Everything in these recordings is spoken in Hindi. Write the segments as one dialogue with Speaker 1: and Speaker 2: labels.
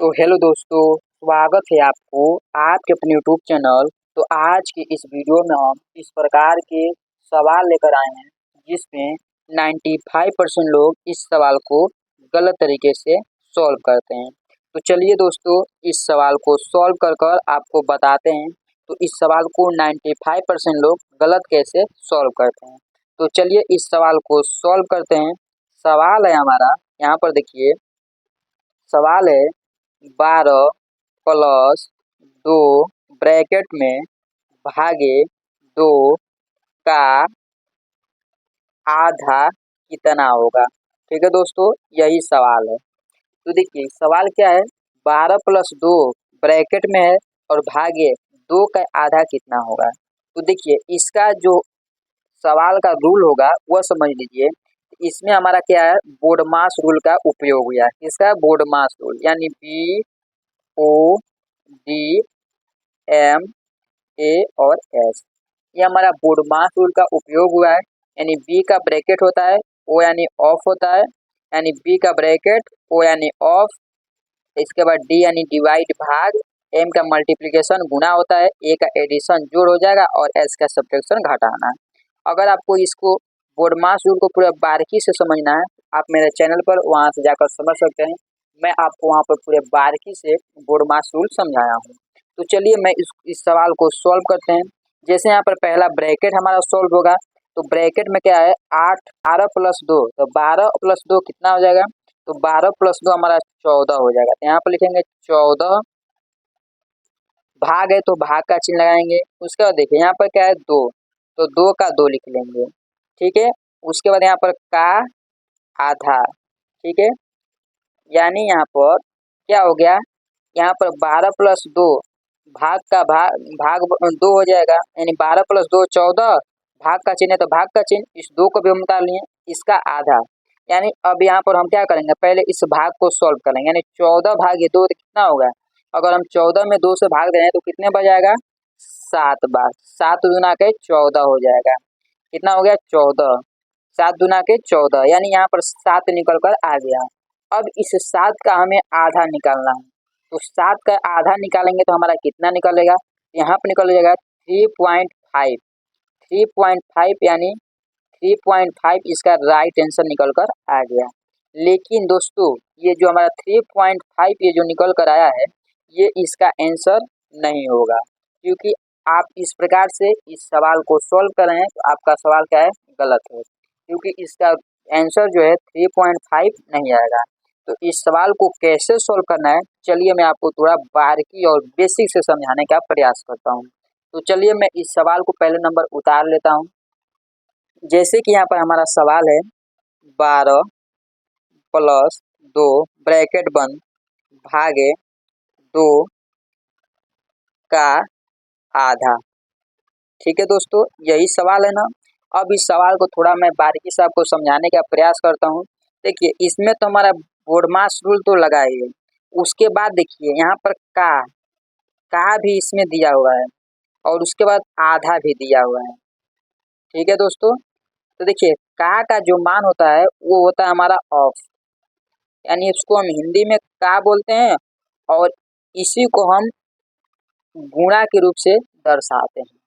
Speaker 1: तो हेलो दोस्तों, स्वागत है आपको आपके अपने यूट्यूब चैनल। तो आज की इस वीडियो में हम इस प्रकार के सवाल लेकर आए हैं जिसमें 95% लोग इस सवाल को गलत तरीके से सॉल्व करते हैं। तो चलिए दोस्तों, इस सवाल को सॉल्व कर कर आपको बताते हैं। तो इस सवाल को 95% लोग गलत कैसे सॉल्व करते हैं। तो चलिए इस सवाल को सॉल्व करते हैं। सवाल है हमारा, यहाँ पर देखिए सवाल है 12 प्लस 2 ब्रैकेट में भागे 2 का आधा कितना होगा। ठीक है दोस्तों, यही सवाल है। तो देखिए सवाल क्या है, 12 प्लस 2 ब्रैकेट में है और भागे 2 का आधा कितना होगा। तो देखिए इसका जो सवाल का रूल होगा वह समझ लीजिए। इसमें हमारा क्या है, बोडमास रूल का उपयोग हुआ है। इसका बोडमास रूल यानी BODMA और S, ये हमारा बोडमास रूल का उपयोग हुआ है। यानी B का ब्रैकेट होता है, O यानी ऑफ होता है, यानी B का ब्रैकेट O यानी ऑफ, इसके बाद D यानी डिवाइड भाग, M का मल्टीप्लिकेशन गुणा होता है, A का एडिशन जोड़ हो जाएगा और S का सब्ट्रैक्शन घटाना। अगर आपको इसको बोडमास रूल को पूरा बारीकी से समझना है, आप मेरे चैनल पर वहां से जाकर समझ सकते हैं। मैं आपको वहां पर पूरे बारीकी से बोडमास रूल समझाया हूँ। तो चलिए मैं इस सवाल को सॉल्व करते हैं। जैसे यहाँ पर पहला ब्रैकेट हमारा सॉल्व होगा, तो ब्रैकेट में क्या है 8, 12 प्लस 2, तो 12 प्लस 2 कितना हो जाएगा। तो 12 प्लस 2 हमारा 14 हो जाएगा। तो यहाँ पर लिखेंगे 14, भाग है तो भाग का चिन्ह लगाएंगे। उसके बाद देखिए यहाँ पर क्या है 2, तो 2 का 2 लिख लेंगे। ठीक है, उसके बाद यहाँ पर का आधा। ठीक है, यानी यहाँ पर क्या हो गया, यहाँ पर 12 प्लस 2 भाग का भाग 2 हो जाएगा। यानी 12 प्लस 2 14, भाग का चिन्ह है तो भाग का चिन्ह, इस 2 को भी हम निकाल लिए, इसका आधा। यानी अब यहाँ पर हम क्या करेंगे, पहले इस भाग को सॉल्व करेंगे। यानी 14 भागे 2 तो कितना होगा, अगर हम 14 में 2 से भाग दे रहे हैं तो कितने बार जाएगा, 7 बार। 7 दूना के 14 हो जाएगा। कितना हो गया 14, 7 दूना के 14, यानी यहाँ पर 7 निकल कर आ गया। अब इस 7 का हमें आधा निकालना है। तो 7 का आधा निकालेंगे तो हमारा कितना निकलेगा, यहाँ पर निकल जाएगा 3.5। 3.5 यानी 3.5 इसका राइट आंसर निकल कर आ गया। लेकिन दोस्तों ये जो हमारा 3.5 ये जो निकल कर आया है, ये इसका आंसर नहीं होगा, क्योंकि आप इस प्रकार से इस सवाल को सॉल्व कर रहे हैं तो आपका सवाल क्या है, गलत है, क्योंकि इसका आंसर जो है 3.5 नहीं आएगा। तो इस सवाल को कैसे सॉल्व करना है, चलिए मैं आपको थोड़ा बारीकी और बेसिक से समझाने का प्रयास करता हूँ। तो चलिए मैं इस सवाल को पहले नंबर उतार लेता हूँ। जैसे कि यहाँ पर हमारा सवाल है 12 प्लस 2 ब्रैकेट बंद भागे 2 का आधा। ठीक है दोस्तों, यही सवाल है ना। अब इस सवाल को थोड़ा मैं बारीकी से आपको समझाने का प्रयास करता हूँ। देखिए इसमें तो हमारा बोडमास रूल तो लगा ही है। उसके बाद देखिए यहाँ पर का भी इसमें दिया हुआ है और उसके बाद आधा भी दिया हुआ है। ठीक है दोस्तों, तो देखिए का जो मान होता है वो होता है हमारा ऑफ, यानी इसको हम हिंदी में का बोलते हैं और इसी को हम गुणा के रूप से दर्शाते हैं।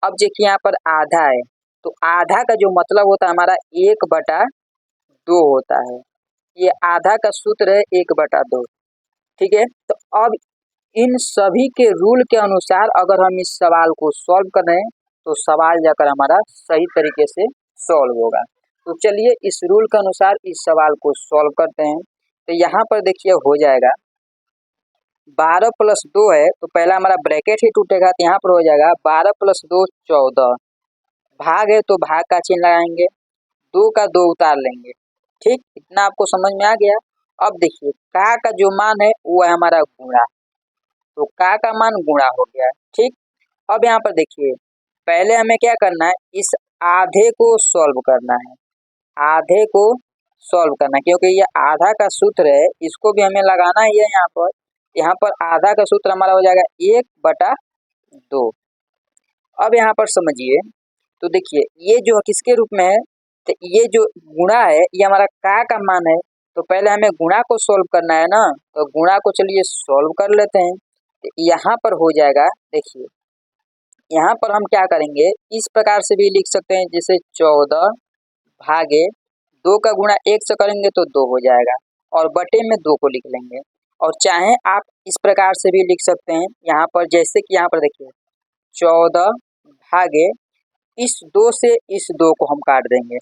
Speaker 1: अब देखिए यहाँ पर आधा है, तो आधा का जो मतलब होता है हमारा 1/2 होता है। ये आधा का सूत्र है 1/2। ठीक है, तो अब इन सभी के रूल के अनुसार अगर हम इस सवाल को सॉल्व कर रहे हैं तो सवाल जाकर हमारा सही तरीके से सॉल्व होगा। तो चलिए इस रूल के अनुसार इस सवाल को सॉल्व करते हैं। तो यहाँ पर देखिए हो जाएगा 12 प्लस 2 है, तो पहला हमारा ब्रैकेट ही टूटेगा, तो यहाँ पर हो जाएगा 12 प्लस 2 14, भाग है तो भाग का चिन्ह लगाएंगे, 2 का 2 उतार लेंगे। ठीक, इतना आपको समझ में आ गया। अब देखिए का जो मान है वो है हमारा गुणा, तो का मान गुणा हो गया। ठीक, अब यहाँ पर देखिए पहले हमें क्या करना है, इस आधे को सॉल्व करना है। आधे को सॉल्व करना है क्योंकि ये आधा का सूत्र है, इसको भी हमें लगाना ही है। यहाँ पर आधा का सूत्र हमारा हो जाएगा 1/2। अब यहाँ पर समझिए, तो देखिए ये जो किसके रूप में है, तो ये जो गुणा है ये हमारा का मान है, तो पहले हमें गुणा को सॉल्व करना है ना, तो गुणा को चलिए सॉल्व कर लेते हैं। तो यहाँ पर हो जाएगा, देखिए यहाँ पर हम क्या करेंगे, इस प्रकार से भी लिख सकते हैं, जैसे 14 भागे 2 का गुणा 1 से करेंगे तो 2 हो जाएगा और बटे में 2 को लिख लेंगे। और चाहे आप इस प्रकार से भी लिख सकते हैं, यहाँ पर जैसे कि यहाँ पर देखिए 14 भागे इस 2 से इस 2 को हम काट देंगे,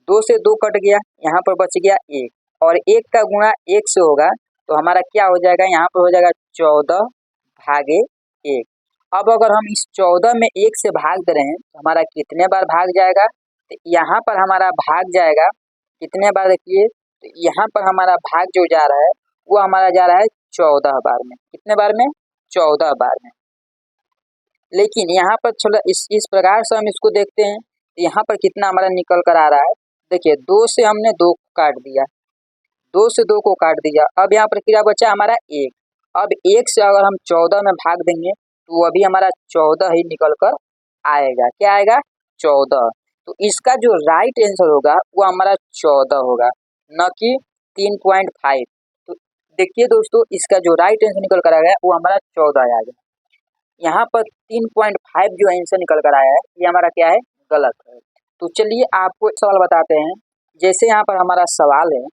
Speaker 1: 2 से 2 कट गया, यहाँ पर बच गया 1 और 1 का गुणा 1 से होगा तो हमारा क्या हो जाएगा, यहाँ पर हो जाएगा 14 भागे 1। अब अगर हम इस 14 में 1 से भाग दे रहे हैं तो हमारा कितने बार भाग जाएगा, तो यहाँ पर हमारा भाग जाएगा कितने बार, देखिए तो यहाँ पर हमारा भाग जो जा रहा है वो हमारा जा रहा है 14 बार में। कितने बार में, 14 बार में। लेकिन यहाँ पर चलो इस प्रकार से हम इसको देखते हैं, तो यहाँ पर कितना हमारा निकल कर आ रहा है, देखिए 2 से हमने 2 को काट दिया, 2 से 2 को काट दिया, अब यहाँ पर क्या बचा हमारा 1। अब 1 से अगर हम 14 में भाग देंगे तो अभी हमारा 14 ही निकल कर आएगा। क्या आएगा, 14। तो इसका जो राइट आंसर होगा वो हमारा 14 होगा, न कि 3.5। तो देखिए दोस्तों, इसका जो राइट आंसर निकल कर आया वो हमारा 14 आ गया। यहाँ पर 3.5 जो आंसर निकल कर आया है ये हमारा क्या है, गलत है। तो चलिए आपको एक सवाल बताते हैं। जैसे यहाँ पर हमारा सवाल है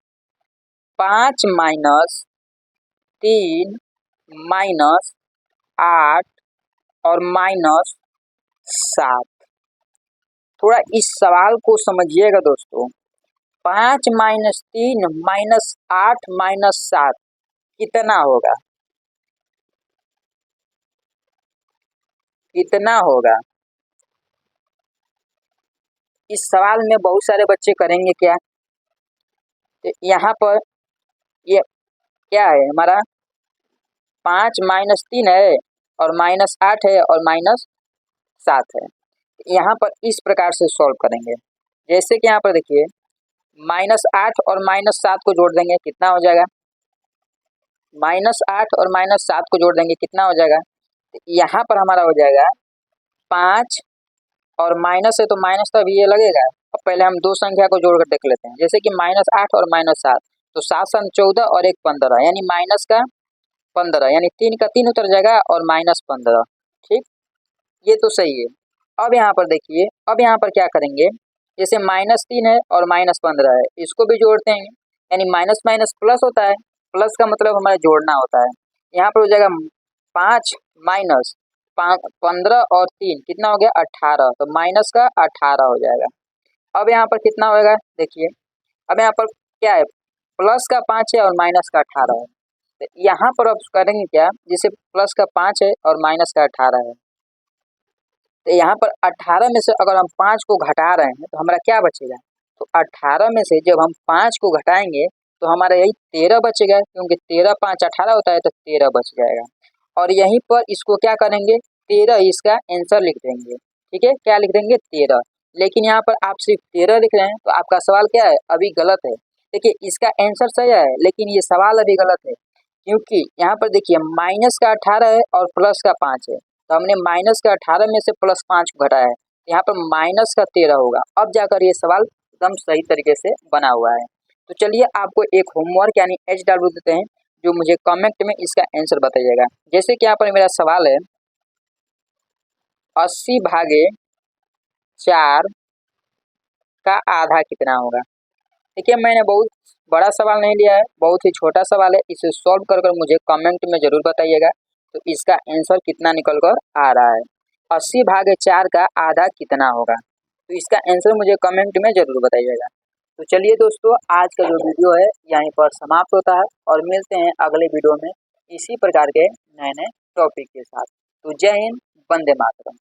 Speaker 1: 5 माइनस 3 माइनस 8 और माइनस 7। थोड़ा इस सवाल को समझिएगा दोस्तों। 5 माइनस 3 माइनस 8 माइनस 7 कितना होगा, कितना होगा? इस सवाल में बहुत सारे बच्चे करेंगे क्या, तो यहाँ पर ये क्या है हमारा 5 माइनस 3 है और माइनस 8 है और माइनस 7 है। यहाँ पर इस प्रकार से सॉल्व करेंगे, जैसे कि यहाँ पर देखिए -8 और -7 को जोड़ देंगे कितना हो जाएगा, -8 और -7 को जोड़ देंगे कितना हो जाएगा, तो यहाँ पर हमारा हो जाएगा 5 और माइनस है तो माइनस तो अभी ये लगेगा। अब पहले हम दो संख्या को जोड़कर देख लेते हैं, जैसे कि -8 और -7, तो 7 7 14 और 1 15, यानी माइनस का 15, यानी 3 का 3 उतर जाएगा और -15। ठीक, ये तो सही है। अब यहाँ पर देखिए, अब यहाँ पर क्या करेंगे, जैसे -3 है और -15 है, इसको भी जोड़ते हैं, यानी माइनस माइनस प्लस होता है, प्लस का मतलब हमारा जोड़ना होता है। यहाँ पर हो जाएगा 5 माइनस 15 और 3 कितना हो गया 18, तो माइनस का 18 हो जाएगा। अब यहाँ पर कितना होगा देखिए, अब यहाँ पर क्या है, प्लस का 5 है और माइनस का 18 है, तो यहाँ पर अब करेंगे क्या, जैसे प्लस का 5 है और माइनस का 18 है, तो यहाँ पर 18 में से अगर हम 5 को घटा रहे हैं तो हमारा क्या बचेगा, तो 18 में से जब हम 5 को घटाएंगे तो हमारा यही 13 बचेगा, क्योंकि 13 5 18 होता है तो 13 बच जाएगा। और यहीं पर इसको क्या करेंगे, 13 इसका आंसर लिख देंगे। ठीक है, क्या लिख देंगे 13। लेकिन यहाँ पर आप सिर्फ 13 लिख रहे हैं तो आपका सवाल क्या है, अभी गलत है। देखिए इसका आंसर सही है लेकिन ये सवाल अभी गलत है, क्योंकि यहाँ पर देखिए माइनस का 18 है और प्लस का 5 है, तो हमने माइनस का 18 में से प्लस 5 को घटाया है, यहाँ पर माइनस का 13 होगा। अब जाकर ये सवाल एकदम सही तरीके से बना हुआ है। तो चलिए आपको एक होमवर्क यानी HW देते हैं, जो मुझे कमेंट में इसका आंसर बताइएगा। जैसे कि यहाँ पर मेरा सवाल है 80 भागे 4 का आधा कितना होगा। देखिए मैंने बहुत बड़ा सवाल नहीं लिया है, बहुत ही छोटा सवाल है, इसे सॉल्व कर मुझे कमेंट में ज़रूर बताइएगा तो इसका आंसर कितना निकल कर आ रहा है। 80 भागे 4 का आधा कितना होगा, तो इसका आंसर मुझे कमेंट में ज़रूर बताइएगा। तो चलिए दोस्तों, आज का जो वीडियो है यहीं पर समाप्त होता है और मिलते हैं अगले वीडियो में इसी प्रकार के नए नए टॉपिक के साथ। तो जय हिंद, वंदे मातरम।